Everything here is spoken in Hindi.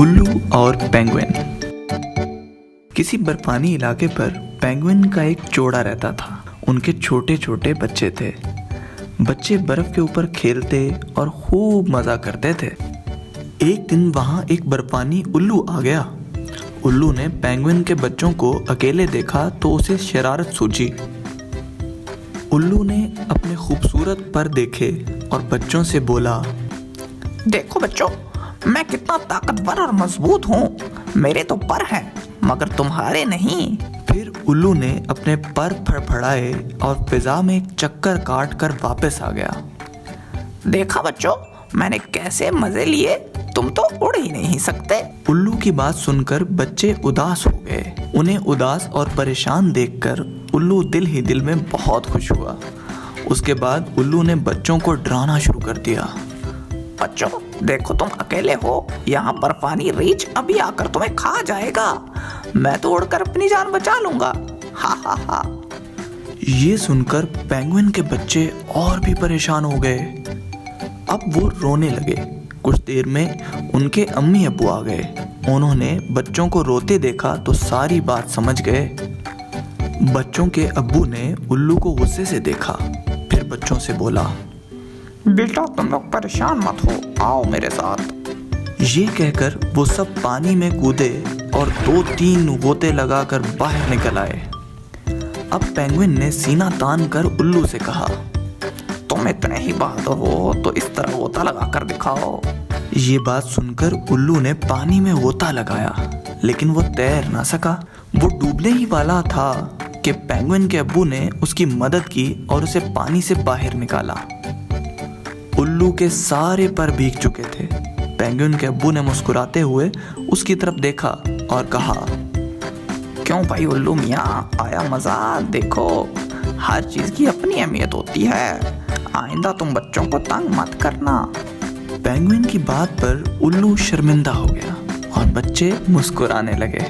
उल्लू और पेंगुइन। किसी बर्फानी इलाके पर पेंगुइन का एक जोड़ा रहता था। उनके छोटे छोटे बच्चे थे। बच्चे बर्फ के ऊपर खेलते और खूब मजा करते थे। एक दिन वहां एक बर्फानी उल्लू आ गया। उल्लू ने पेंगुइन के बच्चों को अकेले देखा तो उसे शरारत सूझी। उल्लू ने अपने खूबसूरत पर देखे और बच्चों से बोला, देखो बच्चों, मैं कितना ताकतवर और मजबूत हूँ। मेरे तो पर हैं मगर तुम्हारे नहीं। फिर उल्लू ने अपने पर फड़फड़ाए और फिजा में एक चक्कर काट कर वापस आ गया। देखा बच्चों, मैंने कैसे मजे लिए, तुम तो उड़ ही नहीं सकते। उल्लू की बात सुनकर बच्चे उदास हो गए। उन्हें उदास और परेशान देखकर उल्लू दिल ही दिल में बहुत खुश हुआ। उसके बाद उल्लू ने बच्चों को डराना शुरू कर दिया। बच्चों देखो, तुम अकेले हो। यहाँ बर्फानी रीछ अभी आकर तुम्हें खा जाएगा। मैं तो उड़कर अपनी जान बचा लूंगा। हा हा हा। ये सुनकर पेंगुइन के बच्चे और भी परेशान हो गए। अब वो रोने लगे। कुछ देर में उनके अम्मी अब्बू आ गए। उन्होंने बच्चों को रोते देखा तो सारी बात समझ गए। बच्चों के अब्बू ने उल्लू को गुस्से से देखा। फिर बच्चों से बोला, बेटा तुम लोग परेशान मत हो, आओ मेरे साथ। ये कहकर वो सब पानी में कूदे और 2-3 गोते लगाकर बाहर निकल आए। अब पेंगुइन ने सीना तान कर उल्लू से कहा, तुम इतने ही बहादुर हो तो इस तरह गोता लगा कर दिखाओ। ये बात सुनकर उल्लू ने पानी में गोता लगाया, लेकिन वो तैर ना सका। वो डूबने ही वाला था कि पेंगुइन के अब्बू ने उसकी मदद की और उसे पानी से बाहर निकाला। उल्लू के सारे पर भीग चुके थे। पेंगुइन के अब्बू ने मुस्कुराते हुए उसकी तरफ देखा और कहा, क्यों भाई उल्लू मियाँ, आया मजा? देखो, हर चीज की अपनी अहमियत होती है। आइंदा तुम बच्चों को तंग मत करना। पेंगुइन की बात पर उल्लू शर्मिंदा हो गया और बच्चे मुस्कुराने लगे।